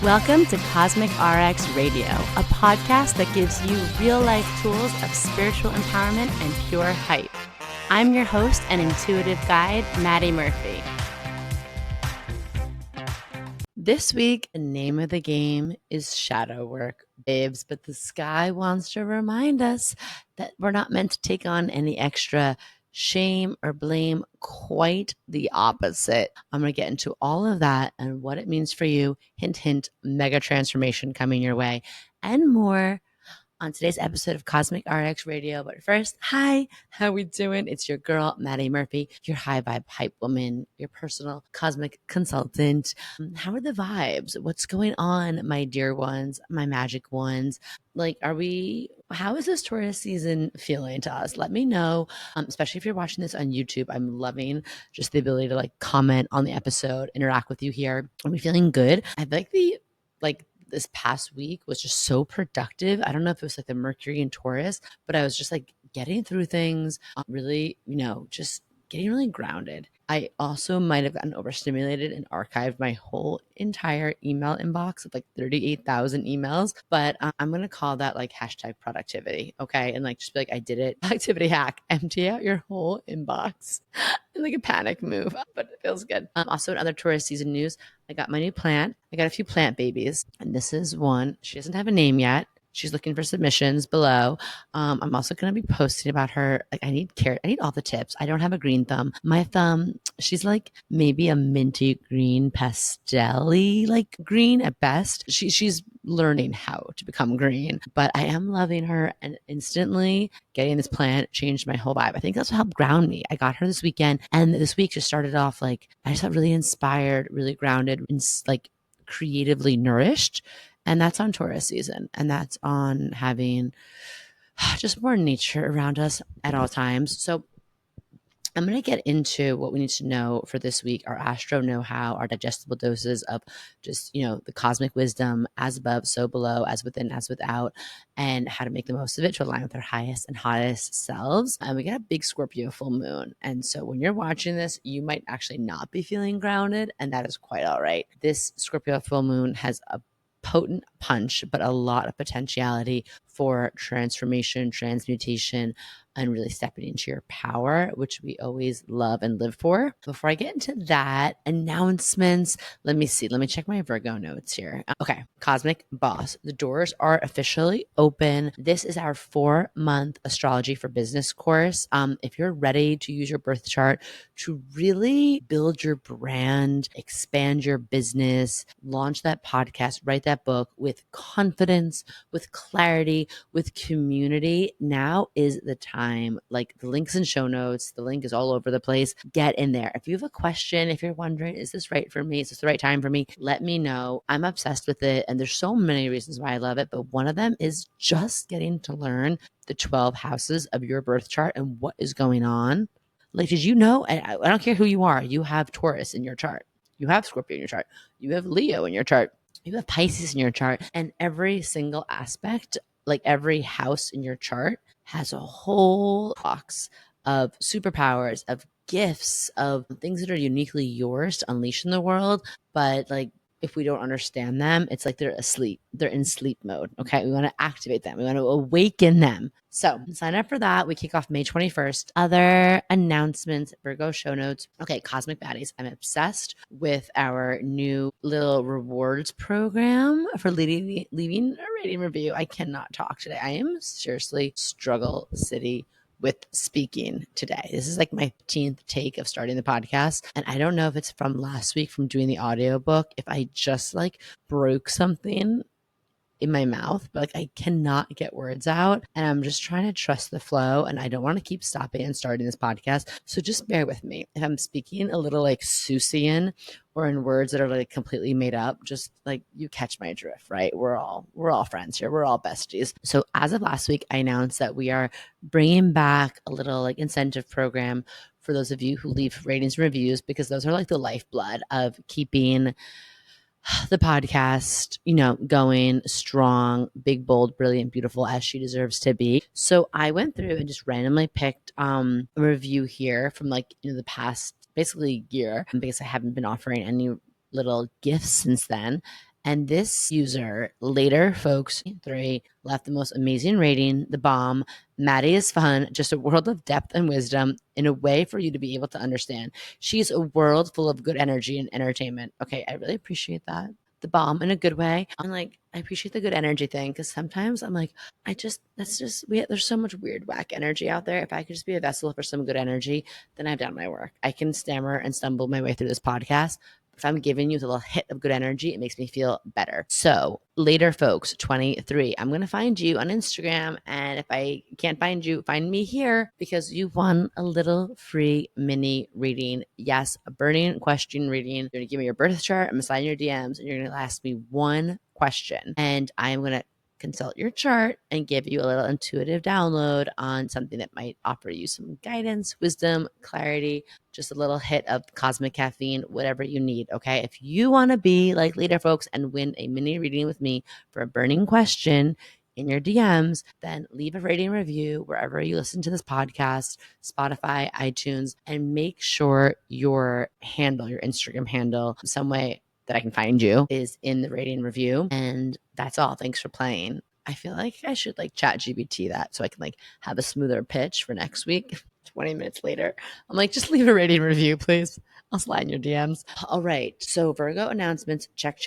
Welcome to CosmicRx Radio, a podcast that gives you real-life tools of spiritual empowerment and pure hype. I'm your host and intuitive guide, Madi Murphy. This week, the name of the game is shadow work, babes, but the sky wants to remind us that we're not meant to take on any extra shame or blame, quite the opposite. I'm going to get into all of that and what it means for you. Hint, hint, mega transformation coming your way and more on today's episode of CosmicRx Radio. But first, hi, how we doing? It's your girl, Madi Murphy, your high vibe hype woman, your personal cosmic consultant. How are the vibes? What's going on, my dear ones, my magic ones? How is this Taurus season feeling to us? Let me know, especially if you're watching this on YouTube. I'm loving just the ability to comment on the episode, interact with you here. Are we feeling good? I like this past week was just so productive. I don't know if it was the Mercury in Taurus, but I was just getting through things, really, just getting really grounded. I also might have gotten overstimulated and archived my whole entire email inbox of 38,000 emails, but I'm going to call that hashtag productivity. Okay. And just be I did it. Productivity hack, empty out your whole inbox in a panic move, but it feels good. Also in other Taurus season news, I got my new plant. I got a few plant babies, and this is one. She doesn't have a name yet. She's looking for submissions below. I'm also going to be posting about her. I need all the tips. I don't have a green thumb. My thumb, she's maybe a minty green, pastel-y, green at best. She's learning how to become green, but I am loving her, and instantly getting this plant changed my whole vibe. I think that's what helped ground me. I got her this weekend, and this week just started off I just felt really inspired, really grounded, and creatively nourished. And that's on Taurus season. And that's on having just more nature around us at all times. So I'm going to get into what we need to know for this week, our astro know-how, our digestible doses of just, the cosmic wisdom, as above, so below, as within, as without, and how to make the most of it to align with our highest and hottest selves. And we got a big Scorpio full moon. And so when you're watching this, you might actually not be feeling grounded, and that is quite all right. This Scorpio full moon has a potent punch, but a lot of potentiality for transformation, transmutation, and really stepping into your power, which we always love and live for. Before I get into that, announcements, let me check my Virgo notes here. Okay, Cosmic Boss, the doors are officially open. This is our 4-month astrology for business course. If you're ready to use your birth chart to really build your brand, expand your business, launch that podcast, write that book with confidence, with clarity, with community, now is the time. The link's in show notes. The link is all over the place. Get in there. If you have a question, if you're wondering, is this right for me? Is this the right time for me? Let me know. I'm obsessed with it. And there's so many reasons why I love it. But one of them is just getting to learn the 12 houses of your birth chart and what is going on. Did you know? I don't care who you are. You have Taurus in your chart. You have Scorpio in your chart. You have Leo in your chart. You have Pisces in your chart. And every single aspect, every house in your chart, has a whole box of superpowers, of gifts, of things that are uniquely yours to unleash in the world. But if we don't understand them, it's they're asleep. They're in sleep mode. Okay. We want to activate them. We want to awaken them. So sign up for that. We kick off May 21st. Other announcements, Virgo show notes. Okay. Cosmic Baddies. I'm obsessed with our new little rewards program for leaving a rating review. I cannot talk today. I am seriously struggle city with speaking today. This is my 15th take of starting the podcast. And I don't know if it's from last week from doing the audiobook, if I just broke something in my mouth, but I cannot get words out, and I'm just trying to trust the flow, and I don't want to keep stopping and starting this podcast. So just bear with me. If I'm speaking a little Seussian or in words that are completely made up, just you catch my drift, right? We're all friends here. We're all besties. So as of last week, I announced that we are bringing back a little incentive program for those of you who leave ratings and reviews, because those are the lifeblood of keeping the podcast, going strong, big, bold, brilliant, beautiful, as she deserves to be. So I went through and just randomly picked a review here from the past basically year, because I haven't been offering any little gifts since then. And this user, later folks 3, left the most amazing rating, the bomb. Madi is fun, just a world of depth and wisdom in a way for you to be able to understand. She's a world full of good energy and entertainment. Okay, I really appreciate that. The bomb in a good way. I'm like, I appreciate the good energy thing because sometimes I'm like, there's so much weird, whack energy out there. If I could just be a vessel for some good energy, then I've done my work. I can stammer and stumble my way through this podcast. If I'm giving you the little hit of good energy, it makes me feel better. So later, folks, 23, I'm going to find you on Instagram. And if I can't find you, find me here because you won a little free mini reading. Yes, a burning question reading. You're going to give me your birth chart. I'm going to slide in your DMs and you're going to ask me one question. And I'm going to consult your chart and give you a little intuitive download on something that might offer you some guidance, wisdom, clarity, just a little hit of cosmic caffeine, whatever you need. Okay. If you want to be like later folks and win a mini reading with me for a burning question in your DMs, then leave a rating review wherever you listen to this podcast, Spotify, iTunes, and make sure your handle, your Instagram handle, some way that I can find you is in the rating review. And that's all. Thanks for playing. I feel like I should like chat GBT that so I can like have a smoother pitch for next week. 20 minutes later, I'm like, just leave a rating review, please. I'll slide in your DMs. All right. So Virgo announcements, check.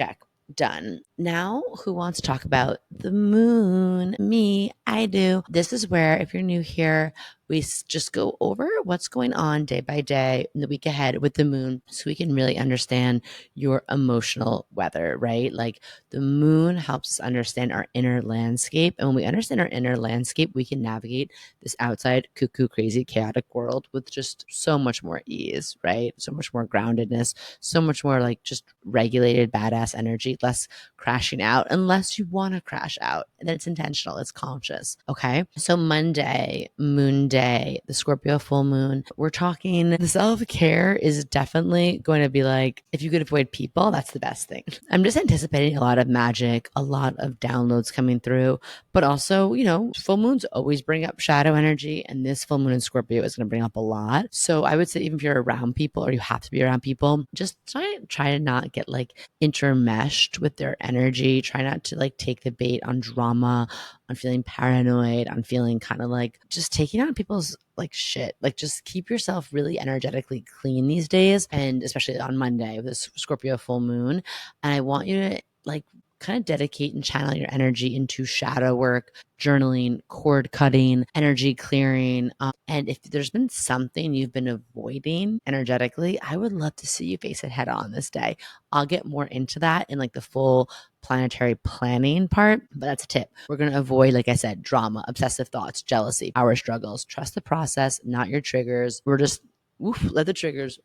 Done. Now, who wants to talk about the moon? Me, I do. This is where, if you're new here, we just go over what's going on day by day in the week ahead with the moon so we can really understand your emotional weather, right? Like the moon helps us understand our inner landscape. And when we understand our inner landscape, we can navigate this outside cuckoo, crazy, chaotic world with just so much more ease, right? So much more groundedness, so much more like just regulated, badass energy, less crashing out unless you want to crash out. And then it's intentional, it's conscious. Okay. So Monday, moon day, the Scorpio full moon, we're talking the self-care is definitely going to be like, if you could avoid people, that's the best thing. I'm just anticipating a lot of magic, a lot of downloads coming through, but also, you know, full moons always bring up shadow energy. And this full moon in Scorpio is going to bring up a lot. So I would say even if you're around people or you have to be around people, just try to not get like intermeshed with their energy. Try not to like take the bait on drama, on feeling paranoid, on feeling kind of like just taking on people's like shit. Like just keep yourself really energetically clean these days. And especially on Monday with this Scorpio full moon. And I want you to like kind of dedicate and channel your energy into shadow work, journaling, cord cutting, energy clearing. And if there's been something you've been avoiding energetically, I would love to see you face it head on this day. I'll get more into that in like the full planetary planning part, but that's a tip. We're going to avoid, like I said, drama, obsessive thoughts, jealousy, power struggles. Trust the process, not your triggers. We're just let the triggers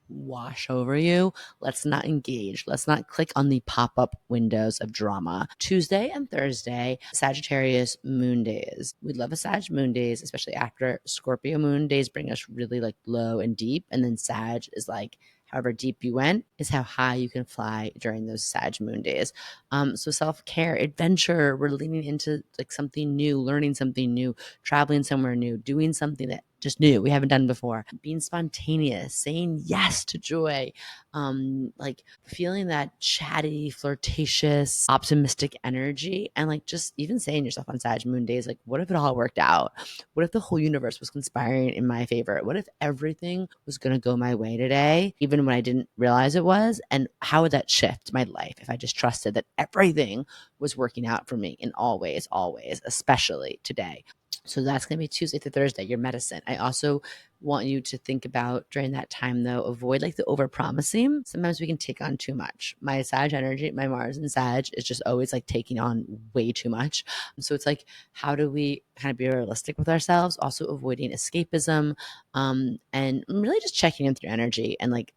wash over you. Let's not engage. Let's not click on the pop-up windows of drama. Tuesday and Thursday, Sagittarius moon days. We love a Sag moon days, especially after Scorpio moon days bring us really like low and deep. And then Sag is like, however deep you went is how high you can fly during those Sag moon days. So self-care, adventure, we're leaning into like something new, learning something new, traveling somewhere new, doing something that just new we haven't done before, being spontaneous, saying yes to joy, like feeling that chatty, flirtatious, optimistic energy, and like just even saying yourself on Sag moon days, like, what if it all worked out? What if the whole universe was conspiring in my favor? What if everything was going to go my way today, even when I didn't realize it was? And how would that shift my life if I just trusted that everything was working out for me in all ways, always, especially today? So that's going to be Tuesday through Thursday, your medicine. I also want you to think about during that time, though, avoid like the over promising. Sometimes we can take on too much. My Sag energy, my Mars and Sag is just always like taking on way too much. So it's like, how do we kind of be realistic with ourselves? Also avoiding escapism, and really just checking in with your energy and like,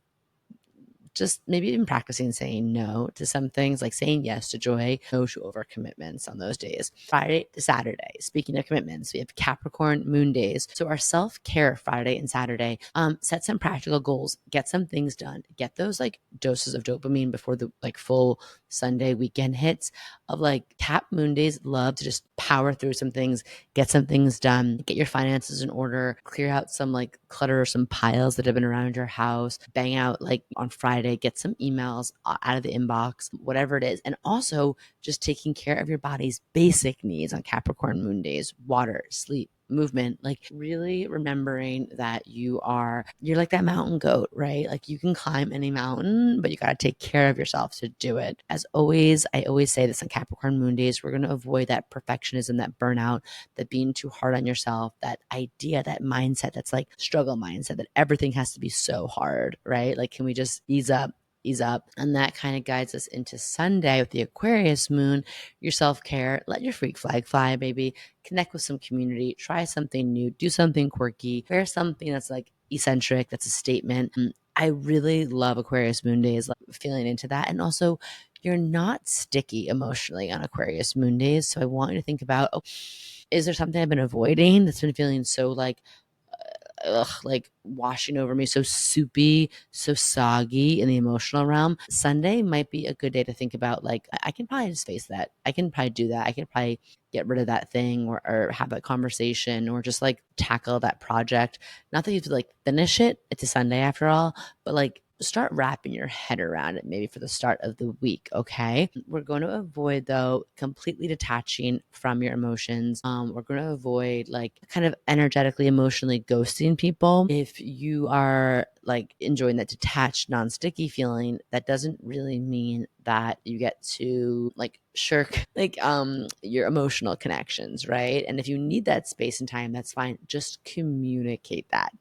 just maybe even practicing saying no to some things, like saying yes to joy, no to overcommitments on those days. Friday to Saturday, speaking of commitments, we have Capricorn moon days. So our self-care Friday and Saturday, set some practical goals, get some things done, get those like doses of dopamine before the like full Sunday weekend hits of like Cap moon days. Love to just power through some things, get some things done, get your finances in order, clear out some like clutter or some piles that have been around your house, bang out like on Friday Friday, get some emails out of the inbox, whatever it is. And also just taking care of your body's basic needs on Capricorn moon days: water, sleep, movement, like really remembering that you're like that mountain goat, right? Like you can climb any mountain, but you got to take care of yourself to do it. As always, I always say this on Capricorn moon days, we're going to avoid that perfectionism, that burnout, that being too hard on yourself, that idea, that mindset that's like struggle mindset, that everything has to be so hard, right? Like, can we just ease up? And that kind of guides us into Sunday with the Aquarius moon, your self-care. Let your freak flag fly, baby. Connect with some community, try something new, do something quirky, wear something that's like eccentric, that's a statement. I really love Aquarius moon days, like feeling into that. And also, you're not sticky emotionally on Aquarius moon days. So I want you to think about, is there something I've been avoiding that's been feeling so like washing over me, so soupy, so soggy in the emotional realm? Sunday might be a good day to think about, like, I can probably just face that. I can probably do that. I can probably get rid of that thing, or have that conversation, or just like tackle that project. Not that you have to like finish it. It's a Sunday after all, but like start wrapping your head around it maybe for the start of the week. Okay. We're going to avoid, though, completely detaching from your emotions. We're going to avoid like kind of energetically, emotionally ghosting people. If you are like enjoying that detached, non-sticky feeling, that doesn't really mean that you get to like shirk like your emotional connections, right? And if you need that space and time, that's fine. Just communicate that.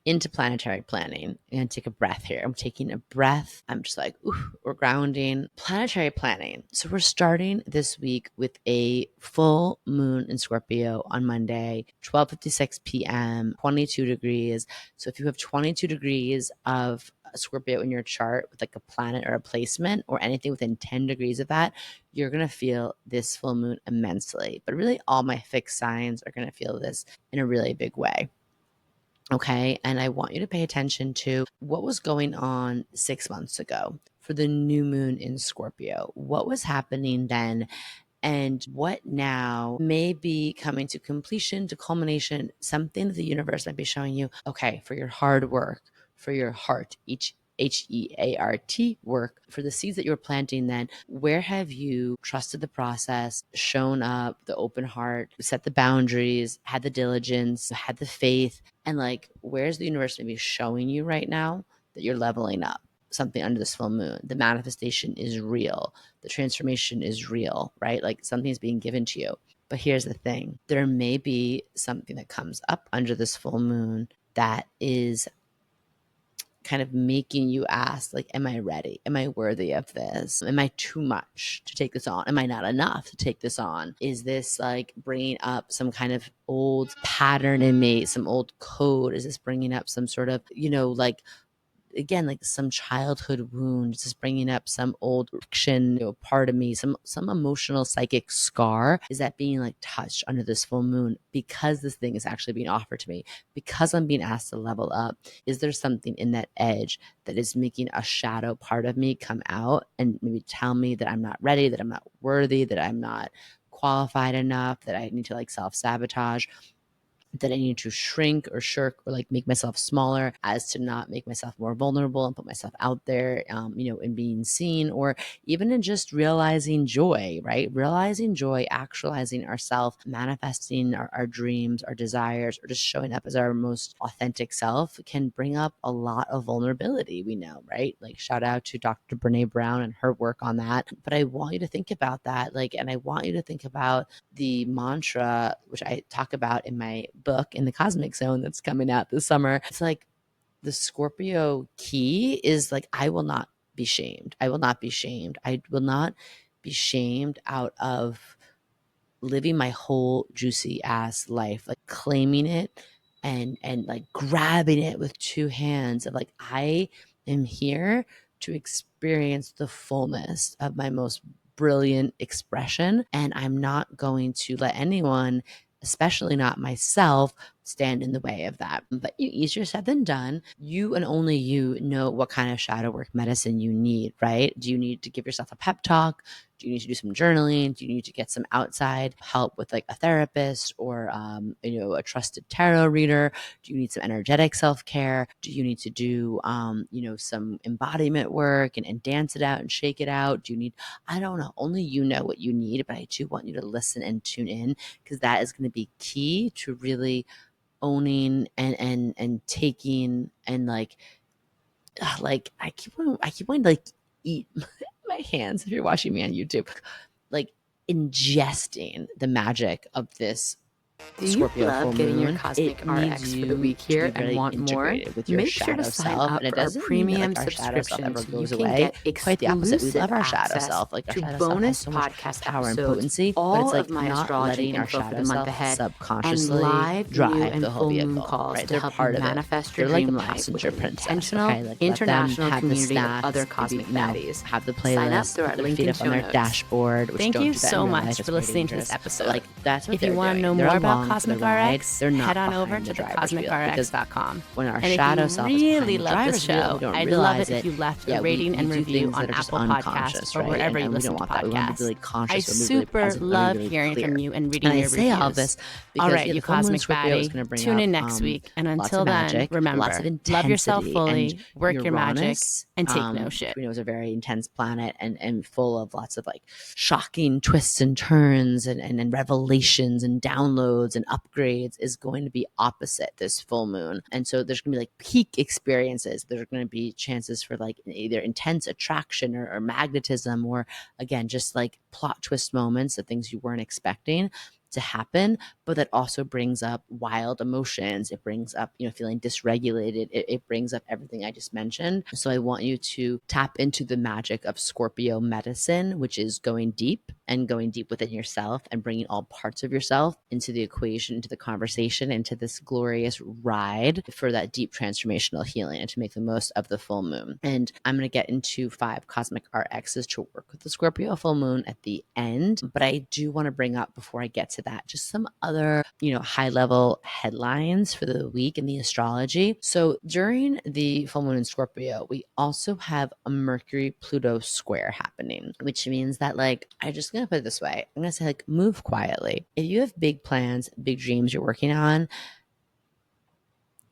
Into planetary planning, and take a breath here. I'm taking a breath. I'm just like, ooh, we're grounding. Planetary planning. So we're starting this week with a full moon in Scorpio on Monday, 12:56 p.m., 22 degrees. So if you have 22 degrees of Scorpio in your chart with like a planet or a placement or anything within 10 degrees of that, you're going to feel this full moon immensely. But really, all my fixed signs are going to feel this in a really big way. Okay. And I want you to pay attention to what was going on 6 months ago for the new moon in Scorpio. What was happening then? And what now may be coming to completion, to culmination, something that the universe might be showing you, okay, for your hard work, for your heart, each HEART work, for the seeds that you're planting, then where have you trusted the process, shown up, the open heart, set the boundaries, had the diligence, had the faith, and like, where's the universe maybe showing you right now that you're leveling up something under this full moon? The manifestation is real. The transformation is real, right? Like something's being given to you. But here's the thing. There may be something that comes up under this full moon that is kind of making you ask, like, am I ready? Am I worthy of this? Am I too much to take this on? Am I not enough to take this on? Is this like bringing up some kind of old pattern in me, some old code? Is this bringing up some sort of, like, again, like some childhood wound, just bringing up some old action, part of me, some emotional psychic scar? Is that being like touched under this full moon because this thing is actually being offered to me, because I'm being asked to level up? Is there something in that edge that is making a shadow part of me come out and maybe tell me that I'm not ready, that I'm not worthy, that I'm not qualified enough, that I need to like self-sabotage, that I need to shrink or shirk or like make myself smaller as to not make myself more vulnerable and put myself out there, in being seen, or even in just realizing joy, right? Realizing joy, actualizing ourselves, manifesting our dreams, our desires, or just showing up as our most authentic self can bring up a lot of vulnerability, we know, right? Like, shout out to Dr. Brene Brown and her work on that. But I want you to think about that, and I want you to think about the mantra, which I talk about in my book, in the Cosmic Zone, that's coming out this summer. It's like the Scorpio key is like, I will not be shamed. I will not be shamed. I will not be shamed out of living my whole juicy ass life, like claiming it and like grabbing it with two hands of like, I am here to experience the fullness of my most brilliant expression. And I'm not going to let anyone, especially not myself, stand in the way of that. But easier said than done. You and only you know what kind of shadow work medicine you need, right? Do you need to give yourself a pep talk? Do you need to do some journaling? Do you need to get some outside help with like a therapist or, a trusted tarot reader? Do you need some energetic self-care? Do you need to do, some embodiment work and dance it out and shake it out? Do you need, I don't know, only you know what you need, but I do want you to listen and tune in, because that is going to be key to really owning and taking and like I keep wanting to like eat my hands if you're watching me on YouTube, like ingesting the magic of this Do you Scorpio love full getting your moon. Cosmic It needs RX for you the week to here be and really want more? integrated with your Make sure shadow to sign self, up and it for our doesn't mean that premium like our shadow self subscription ever so you goes can away. get Quite the opposite. We love our exclusive shadow access self. Like our to shadow self has bonus so much podcast power and episodes, potency, but all it's like of my not astrology letting our info for shadow the month self ahead, and subconsciously live new drive and the whole full moon vehicle. calls Right? to They're help you part of it. manifest They're your like a dream life passenger with an princess. intentional, Okay, like let them international have the community of snacks, other maybe, cosmic baddies. have the Sign up playlist, through our put their link feet in up on show their notes. dashboard. Which Thank don't you do that so in real much life. for It's very listening to dangerous. this episode. But like that's what If they're you want to doing. know They're more about along for Cosmic the ride. RX, They're not head on over behind to the driver's wheel, because thecosmicrx.com. when our And if shadow you self is behind really the love the driver's wheel, we show, don't I'd love realize it if it. you left Yeah, a rating we and do review things on that are just Apple Podcasts unconscious, or right? wherever you And we listen don't to want that. We want to be podcasts. really I conscious. We want to be really super present. We want to love be really hearing clear. from you and reading And I your say all reviews. this All because right, you the full moon cosmic Scorpio is baddie, going to bring tune up in next week. And lots until of then, magic, remember, lots of love yourself intensity, fully, and work your magic, Uranus, and take no shit. we know, is a very intense planet and full of lots of like shocking twists and turns and revelations and downloads and upgrades, is going to be opposite this full moon. And so there's going to be like peak experiences. There's going to be chances for like either intense attraction or magnetism, or again, just like plot twist moments of things you weren't expecting to happen. But that also brings up wild emotions. It brings up, feeling dysregulated. It brings up everything I just mentioned. So I want you to tap into the magic of Scorpio medicine, which is going deep within yourself and bringing all parts of yourself into the equation, into the conversation, into this glorious ride for that deep transformational healing, and to make the most of the full moon. And I'm going to get into 5 cosmic RXs to work with the Scorpio full moon at the end. But I do want to bring up, before I get to that, just some other, high level headlines for the week in the astrology. So during the full moon in Scorpio, we also have a Mercury Pluto square happening, which means that like, I'm just going to put it this way. I'm going to say like, move quietly. If you have big plans, big dreams you're working on,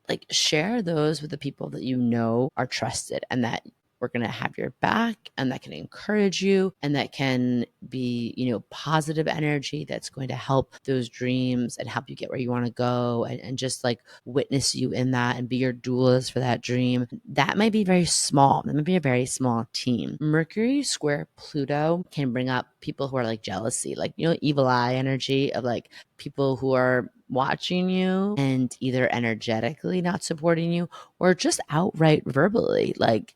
like share those with the people that you know are trusted and that we're going to have your back, and that can encourage you, and that can be, positive energy that's going to help those dreams and help you get where you want to go, and just like witness you in that and be your duelist for that dream. That might be very small. That might be a very small team. Mercury square Pluto can bring up people who are like jealousy, like, evil eye energy of like people who are watching you and either energetically not supporting you, or just outright verbally, like,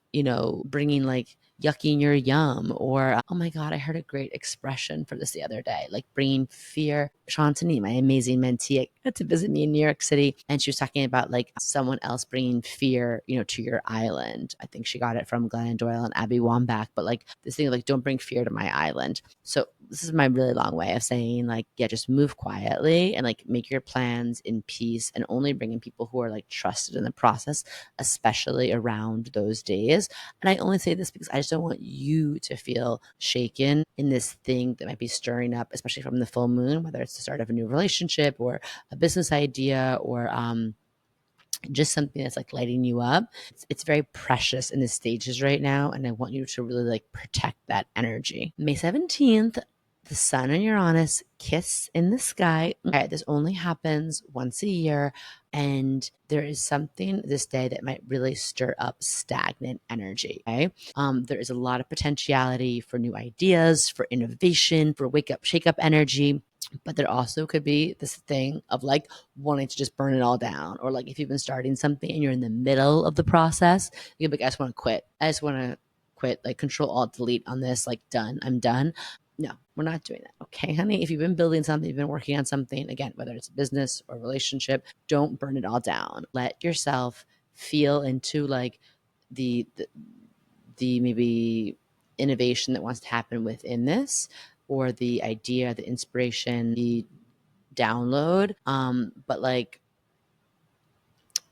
bringing like yucking your yum, or oh my god, I heard a great expression for this the other day, like bringing fear. Shantani, my amazing mentee, got to visit me in New York City, and she was talking about like someone else bringing fear, to your island. I think she got it from Glennon Doyle and Abby Wambach, but like this thing of like, don't bring fear to my island. So this is my really long way of saying like, yeah, just move quietly and like make your plans in peace, and only bring in people who are like trusted in the process, especially around those days. And I only say this because I just don't want you to feel shaken in this thing that might be stirring up, especially from the full moon, whether it's the start of a new relationship or a business idea, or just something that's like lighting you up. It's very precious in the stages right now, and I want you to really like protect that energy. May 17th, the Sun and Uranus kiss in the sky. Okay, this only happens once a year, and there is something this day that might really stir up stagnant energy. Okay, there is a lot of potentiality for new ideas, for innovation, for wake up, shake up energy. But there also could be this thing of like wanting to just burn it all down, or like if you've been starting something and you're in the middle of the process, you'll be like, I just want to quit. I just want to quit, like Control Alt Delete on this, like done, I'm done. No, we're not doing that. Okay, honey, if you've been building something, you've been working on something, again, whether it's a business or a relationship, don't burn it all down. Let yourself feel into like the maybe innovation that wants to happen within this, or the idea, the inspiration, the download. But like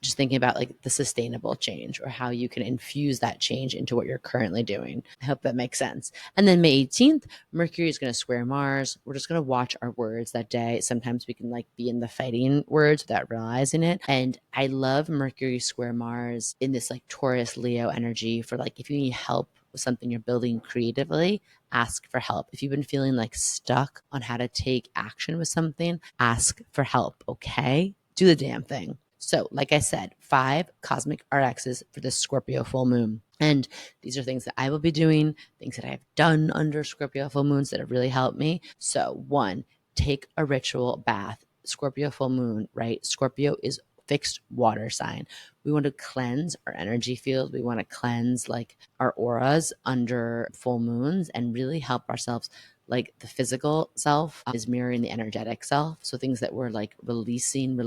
just thinking about like the sustainable change or how you can infuse that change into what you're currently doing. I hope that makes sense. And then May 18th, Mercury is going to square Mars. We're just going to watch our words that day. Sometimes we can like be in the fighting words without realizing it. And I love Mercury square Mars in this like Taurus Leo energy for like if you need help with something you're building creatively, ask for help. If you've been feeling like stuck on how to take action with something, ask for help, okay? Do the damn thing. So, like I said, 5 cosmic RXs for this Scorpio full moon. And these are things that I will be doing, things that I have done under Scorpio full moons that have really helped me. So, 1, take a ritual bath. Scorpio full moon, right? Scorpio is fixed water sign. We want to cleanse our energy field. We want to cleanse like our auras under full moons and really help ourselves. Like the physical self is mirroring the energetic self. So things that we're like releasing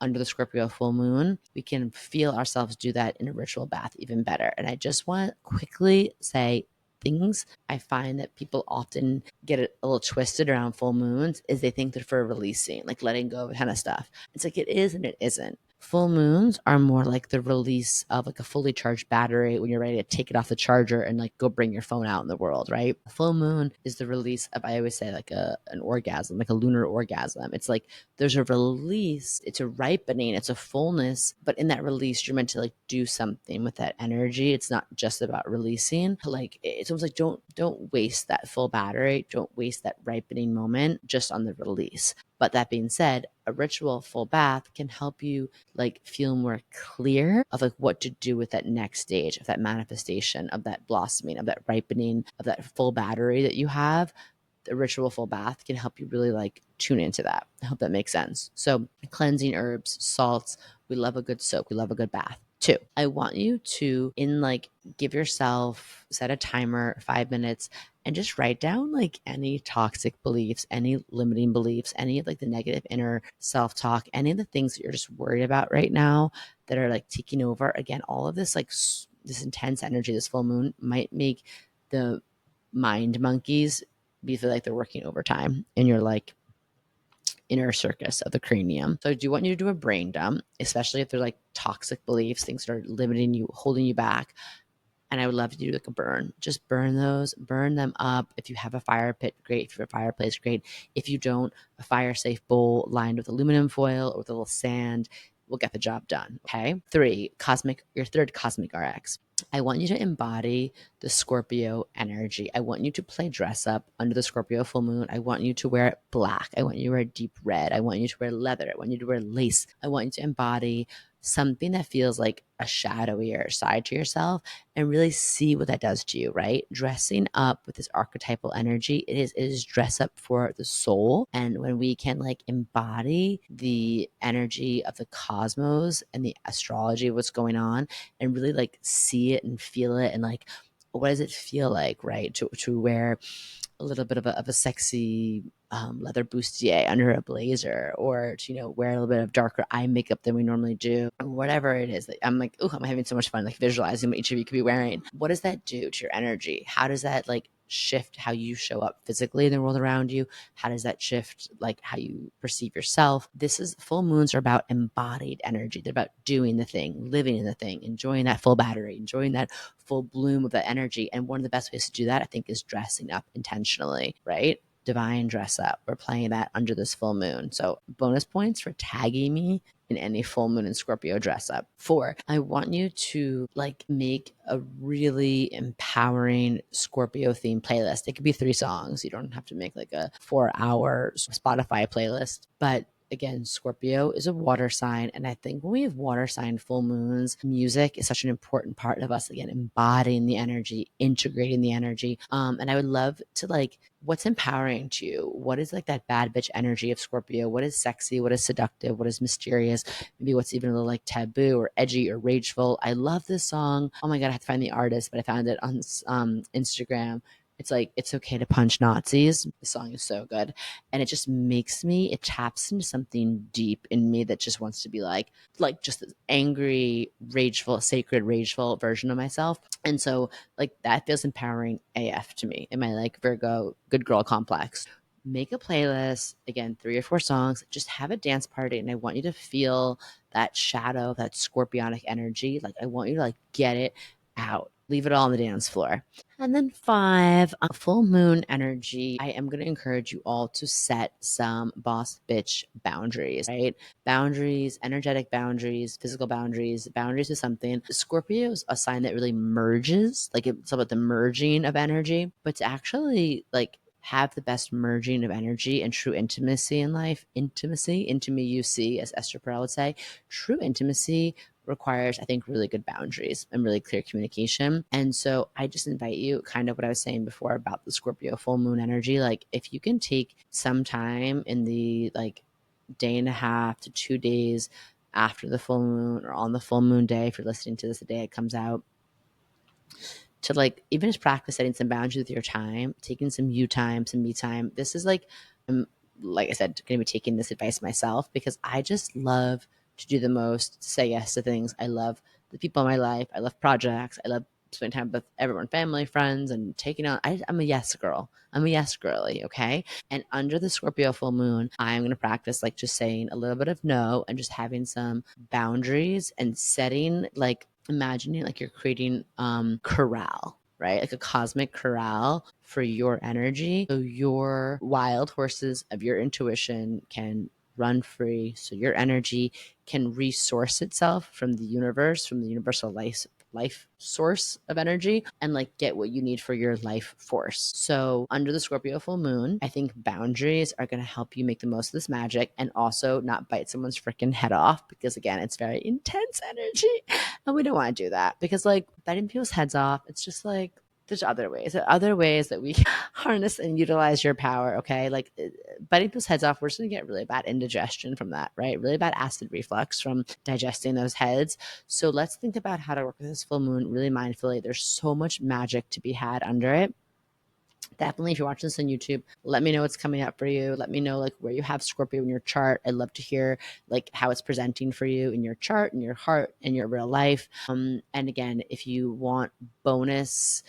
under the Scorpio full moon, we can feel ourselves do that in a ritual bath even better. And I just want to quickly say things I find that people often get a little twisted around full moons is they think they're for releasing, like letting go of kind of stuff. It's like it is and it isn't. Full moons are more like the release of like a fully charged battery when you're ready to take it off the charger and like go bring your phone out in the world, right? Full moon is the release of, I always say like an orgasm, like a lunar orgasm. It's like there's a release, it's a ripening, it's a fullness, but in that release, you're meant to like do something with that energy. It's not just about releasing. Like it's almost like don't waste that full battery, don't waste that ripening moment just on the release. But that being said, a ritual full bath can help you like feel more clear of like what to do with that next stage of that manifestation, of that blossoming, of that ripening, of that full battery that you have. The ritual full bath can help you really like tune into that. I hope that makes sense. So cleansing herbs, salts, we love a good soak, we love a good bath. 2, I want you to give yourself, set a timer, 5 minutes, and just write down like any toxic beliefs, any limiting beliefs, any of like the negative inner self-talk, any of the things that you're just worried about right now that are like taking over. Again, all of this like this intense energy, this full moon might make the mind monkeys feel like they're working overtime in your like inner circus of the cranium. So I do want you to do a brain dump, especially if they're like toxic beliefs, things that are limiting you, holding you back. And I would love to do like a burn. Just burn those, burn them up. If you have a fire pit, great. If you have a fireplace, great. If you don't, a fire safe bowl lined with aluminum foil or with a little sand will get the job done. Okay. 3, your third cosmic RX. I want you to embody the Scorpio energy. I want you to play dress up under the Scorpio full moon. I want you to wear black. I want you to wear deep red. I want you to wear leather. I want you to wear lace. I want you to embody something that feels like a shadowier side to yourself and really see what that does to you, right? Dressing up with this archetypal energy, it is dress up for the soul. And when we can like embody the energy of the cosmos and the astrology of what's going on and really like see it and feel it and like, what does it feel like, right? To wear a little bit of a sexy leather bustier under a blazer, or to wear a little bit of darker eye makeup than we normally do, or whatever it is. That I'm like, oh, I'm having so much fun like visualizing what each of you could be wearing. What does that do to your energy? How does that like shift how you show up physically in the world around you? How does that shift like how you perceive yourself? Full moons are about embodied energy. They're about doing the thing, living in the thing, enjoying that full battery, enjoying that full bloom of that energy. And one of the best ways to do that, I think, is dressing up intentionally, right? Divine dress up. We're playing that under this full moon. So bonus points for tagging me in any full moon and Scorpio dress up. 4, I want you to like make a really empowering Scorpio themed playlist. It could be 3 songs. You don't have to make like a 4-hour Spotify playlist, but again, Scorpio is a water sign. And I think when we have water sign full moons, music is such an important part of us, again, embodying the energy, integrating the energy. And I would love to like, what's empowering to you? What is like that bad bitch energy of Scorpio? What is sexy? What is seductive? What is mysterious? Maybe what's even a little like taboo or edgy or rageful. I love this song. Oh my God, I have to find the artist, but I found it on Instagram. It's like, It's Okay to Punch Nazis. The song is so good. And it just it taps into something deep in me that just wants to be like just this angry, rageful, sacred, rageful version of myself. And so like that feels empowering AF to me in my like Virgo good girl complex. make a playlist, again, 3 or 4 songs, just have a dance party. And I want you to feel that shadow, that scorpionic energy. Like I want you to like get it out, leave it all on the dance floor. And then 5, full moon energy. I am going to encourage you all to set some boss bitch boundaries, right? Boundaries, energetic boundaries, physical boundaries, boundaries is something. Scorpio is a sign that really merges, like it's about the merging of energy, but to actually like have the best merging of energy and true intimacy in life, intimacy, as Esther Perel would say, true intimacy requires, I think, really good boundaries and really clear communication. And so I just invite you, kind of what I was saying before about the Scorpio full moon energy, like if you can take some time in the like day and a half to 2 days after the full moon or on the full moon day, if you're listening to this the day it comes out, to like even just practice setting some boundaries with your time, taking some you time, some me time. This is like I said, going to be taking this advice myself because I just love to do the most, to say yes to things. I love the people in my life. I love projects. I love spending time with everyone, family, friends, and taking on. I'm a yes girl. I'm a yes girly. Okay. And under the Scorpio full moon, I'm going to practice like just saying a little bit of no and just having some boundaries and setting like, imagining like you're creating corral, right? Like a cosmic corral for your energy. So your wild horses of your intuition can run free. So your energy can resource itself from the universe, from the universal life source of energy, and like get what you need for your life force. So under the Scorpio full moon, I think boundaries are going to help you make the most of this magic and also not bite someone's freaking head off because again, it's very intense energy and we don't want to do that because like biting people's heads off, it's just like there's other ways that we can harness and utilize your power. Okay. Like biting people's heads off, we're just going to get really bad indigestion from that, right? Really bad acid reflux from digesting those heads. So let's think about how to work with this full moon really mindfully. There's so much magic to be had under it. Definitely, if you're watching this on YouTube, let me know what's coming up for you. Let me know like where you have Scorpio in your chart. I'd love to hear like how it's presenting for you in your chart, in your heart, in your real life. And again, if you want bonus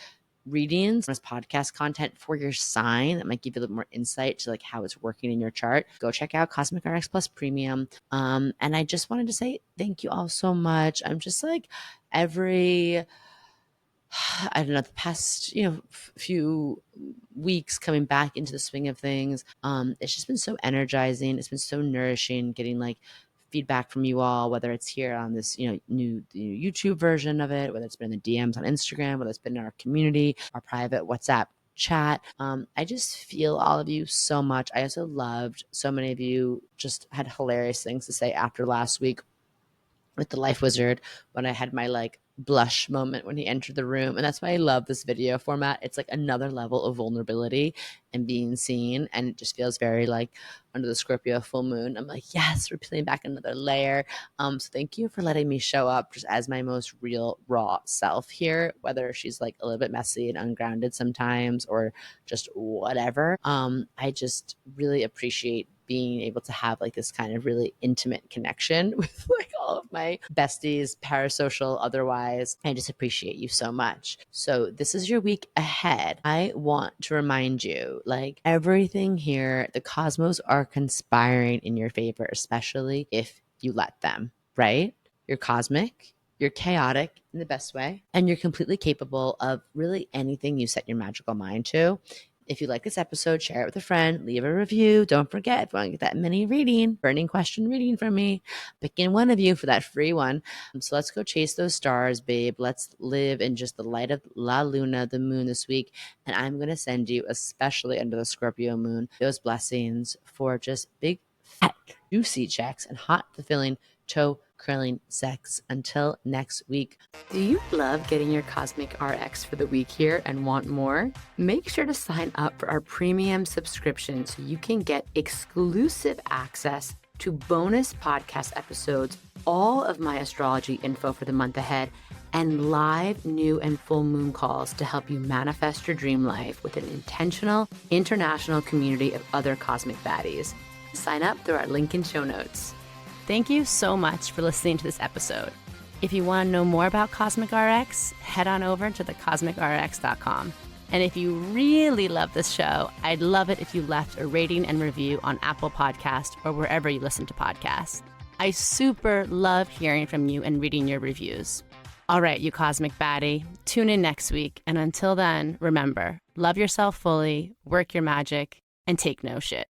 readings, bonus podcast content for your sign that might give you a little more insight to like how it's working in your chart, go check out CosmicRx Plus Premium. And I just wanted to say thank you all so much. I'm just like I don't know, the past, few weeks coming back into the swing of things. It's just been so energizing. It's been so nourishing getting like feedback from you all, whether it's here on this, new YouTube version of it, whether it's been in the DMs on Instagram, whether it's been in our community, our private WhatsApp chat. I just feel all of you so much. I also loved so many of you just had hilarious things to say after last week with the Life Wizard when I had my like blush moment when he entered the room. And that's why I love this video format. It's like another level of vulnerability and being seen. And it just feels very like under the Scorpio full moon. I'm like, yes, we're peeling back another layer. So thank you for letting me show up just as my most real, raw self here, whether she's like a little bit messy and ungrounded sometimes or just whatever. I just really appreciate being able to have like this kind of really intimate connection with like all of my besties, parasocial, otherwise. I just appreciate you so much. So this is your week ahead. I want to remind you, like everything here, the cosmos are conspiring in your favor, especially if you let them, right? You're cosmic, you're chaotic in the best way, and you're completely capable of really anything you set your magical mind to. If you like this episode, share it with a friend, leave a review. Don't forget, if you want to get that mini reading, burning question reading from me, picking one of you for that free one. So let's go chase those stars, babe. Let's live in just the light of La Luna, the moon this week. And I'm going to send you, especially under the Scorpio moon, those blessings for just big, fat, juicy checks and hot, fulfilling, toe curling sex. Until next week. Do you love getting your Cosmic RX for the week here and want more? Make sure to sign up for our premium subscription so you can get exclusive access to bonus podcast episodes, all of my astrology info for the month ahead, and live new and full moon calls to help you manifest your dream life with an intentional international community of other cosmic baddies. Sign up through our link in show notes. Thank you so much for listening to this episode. If you want to know more about CosmicRx, head on over to thecosmicrx.com. And if you really love this show, I'd love it if you left a rating and review on Apple Podcast or wherever you listen to podcasts. I super love hearing from you and reading your reviews. All right, you cosmic baddie, tune in next week. And until then, remember, love yourself fully, work your magic, and take no shit.